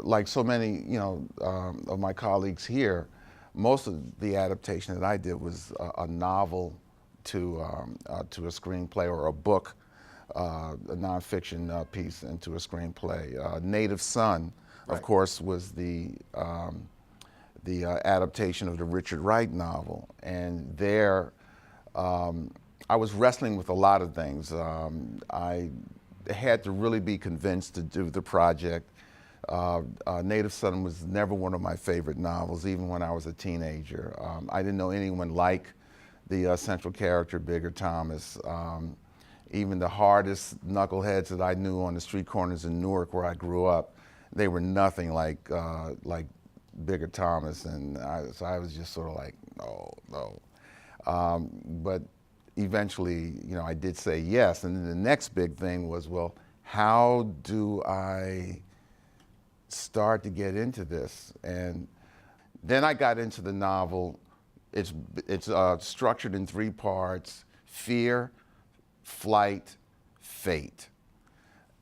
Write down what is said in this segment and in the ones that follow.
Like so many, of my colleagues here, most of the adaptation that I did was a novel to a screenplay or a book, a nonfiction piece into a screenplay. Native Son, of Right. course, was the adaptation of the Richard Wright novel, and there I was wrestling with a lot of things. I had to really be convinced to do the project. Native Son was never one of my favorite novels, even when I was a teenager. I didn't know anyone like the central character, Bigger Thomas. Even the hardest knuckleheads that I knew on the street corners in Newark, where I grew up, they were nothing like Bigger Thomas, and so I was just sort of like, no, no. But eventually, I did say yes, and then the next big thing was, well, how do I start to get into this? And then I got into the novel. It's structured in three parts: fear, flight, fate.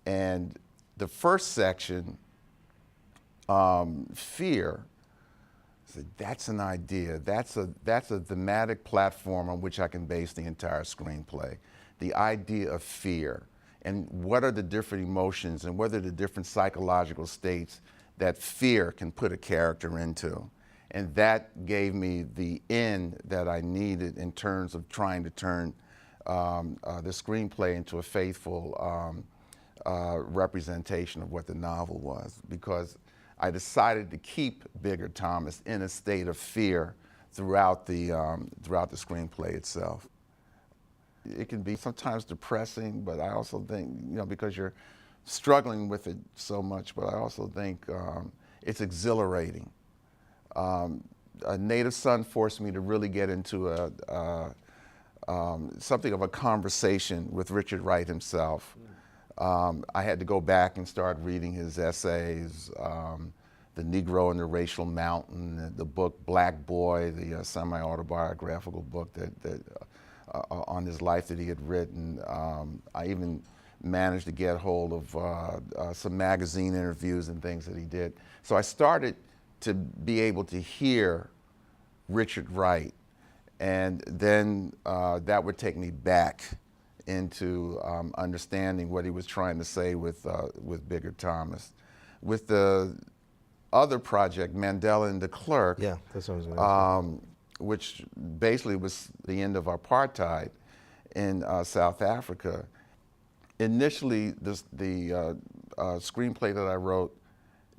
And the first section, fear, so that's an idea. That's a thematic platform on which I can base the entire screenplay. The idea of fear, and what are the different emotions and what are the different psychological states that fear can put a character into. And that gave me the end that I needed in terms of trying to turn the screenplay into a faithful representation of what the novel was, because I decided to keep Bigger Thomas in a state of fear throughout the screenplay itself. It can be sometimes depressing, but I also think, because you're struggling with it so much, but I also think it's exhilarating. A Native Son forced me to really get into something of a conversation with Richard Wright himself. I had to go back and start reading his essays, The Negro and the Racial Mountain, the book Black Boy, the semi-autobiographical book that on his life that he had written. I even managed to get hold of some magazine interviews and things that he did. So I started to be able to hear Richard Wright, and then that would take me back into understanding what he was trying to say with Bigger Thomas. With the other project, Mandela and the Clerk, Yeah, that's what I was going to ask. which basically was the end of apartheid in South Africa. Initially, the screenplay that I wrote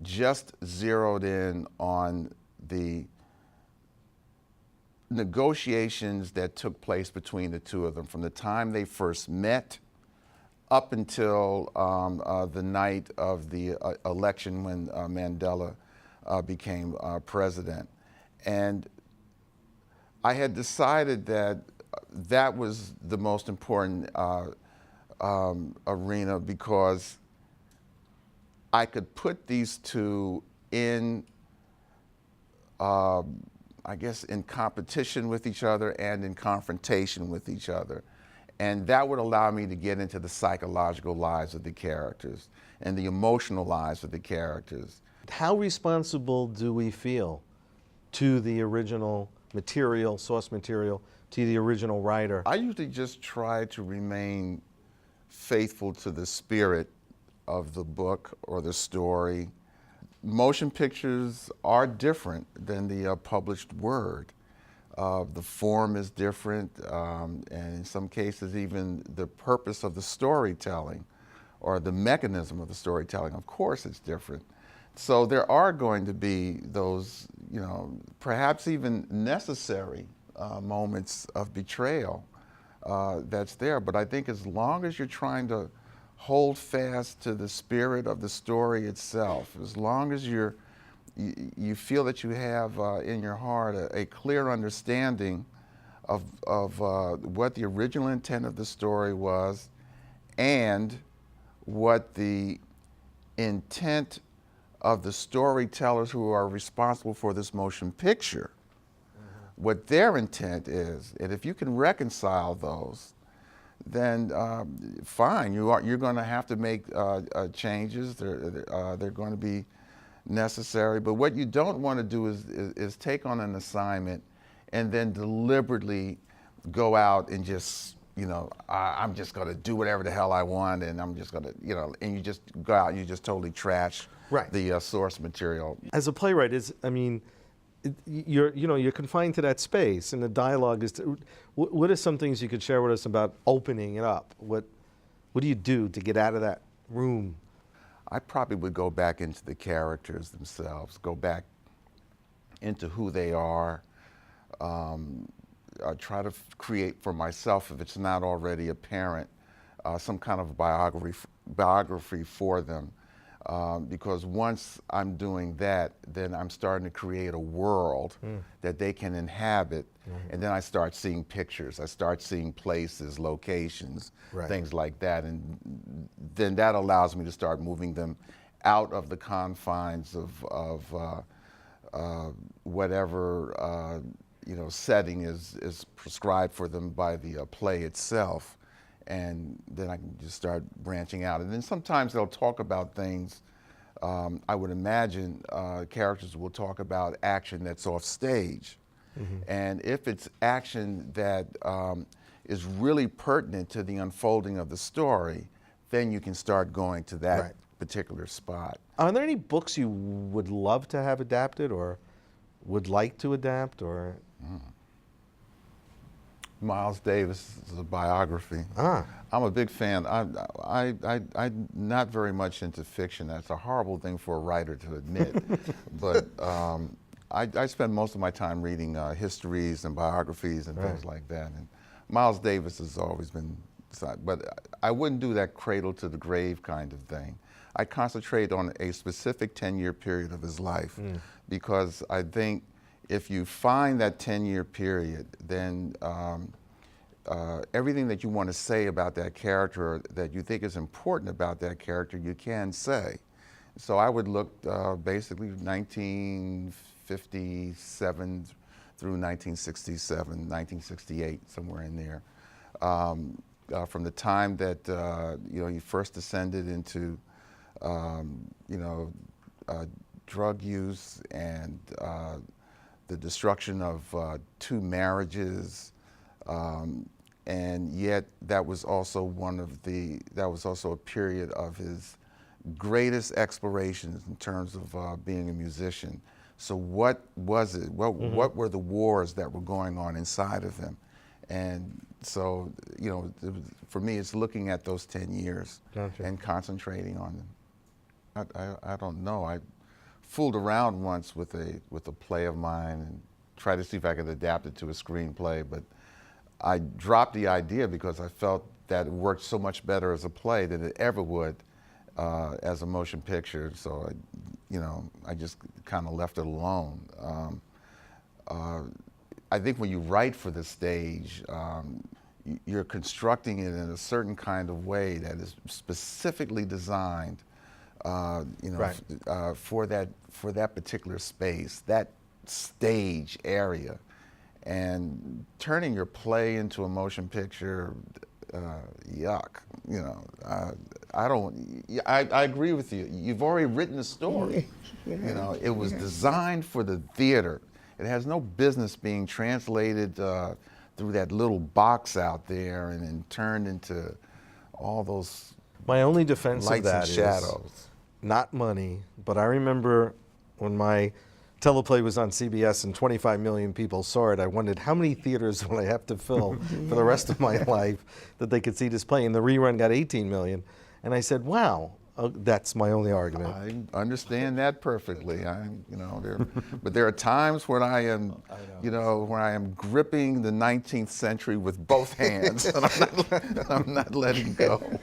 just zeroed in on the negotiations that took place between the two of them from the time they first met up until the night of the election when Mandela became president. And I had decided that that was the most important arena, because I could put these two in, I guess, in competition with each other and in confrontation with each other. And that would allow me to get into the psychological lives of the characters and the emotional lives of the characters. How responsible do we feel to the original material, source material, to the original writer? I usually just try to remain faithful to the spirit of the book or the story. Motion pictures are different than the published word. The form is different, and in some cases even the purpose of the storytelling or the mechanism of the storytelling, of course it's different. So there are going to be those, perhaps even necessary moments of betrayal that's there. But I think as long as you're trying to hold fast to the spirit of the story itself, as long as you feel that you have in your heart a clear understanding of what the original intent of the story was and what the intent of the storytellers who are responsible for this motion picture, what their intent is, and if you can reconcile those, then fine. You're going to have to make changes. They're going to be, necessary. But what you don't want to do is take on an assignment and then deliberately go out and just, I'm just going to do whatever the hell I want, and I'm just going to, and you just go out and you just totally trash Right. the source material. As a playwright, you're confined to that space, and the dialogue is. What are some things you could share with us about opening it up? What do you do to get out of that room? I probably would go back into the characters themselves, go back into who they are, try to create for myself, if it's not already apparent, some kind of biography for them. Because once I'm doing that, then I'm starting to create a world that they can inhabit, and then I start seeing pictures, I start seeing places, locations, Right. things like that, and then that allows me to start moving them out of the confines of whatever setting is prescribed for them by the play itself. And then I can just start branching out. And then sometimes they'll talk about things, I would imagine characters will talk about action that's off stage. And if it's action that is really pertinent to the unfolding of the story, then you can start going to that Right. particular spot. Are there any books you would love to have adapted, or would like to adapt, or? Miles Davis is a biography. I'm a big fan. I'm not very much into fiction. That's a horrible thing for a writer to admit. But I spend most of my time reading histories and biographies and things like that. And Miles Davis has always been, but I wouldn't do that cradle to the grave kind of thing. I concentrate on a specific 10-year period of his life, because I think if you find that 10-year period, then everything that you want to say about that character, or that you think is important about that character, you can say. So I would look basically 1957 through 1967, 1968, somewhere in there. From the time that he first descended into drug use and the destruction of 2 marriages, and yet that was also a period of his greatest explorations in terms of being a musician. So what was it? What were the wars that were going on inside of him? And so, for me, it's looking at those 10 years and concentrating on them. I don't know. I fooled around once with a play of mine and tried to see if I could adapt it to a screenplay, but I dropped the idea because I felt that it worked so much better as a play than it ever would as a motion picture. So I just kind of left it alone. I think when you write for the stage, you're constructing it in a certain kind of way that is specifically designed for that particular space, that stage area. And turning your play into a motion picture, yuck. I agree with you. You've already written the story. It was designed for the theater. It has no business being translated through that little box out there and then turned into all those My only defense of lights that and is shadows. not money, but I remember when my teleplay was on CBS and 25 million people saw it, I wondered how many theaters would I have to fill for the rest of my life that they could see this play, and the rerun got 18 million. And I said, wow, that's my only argument. I understand that perfectly. But there are times when I am, when I am gripping the 19th century with both hands, and I'm not letting go.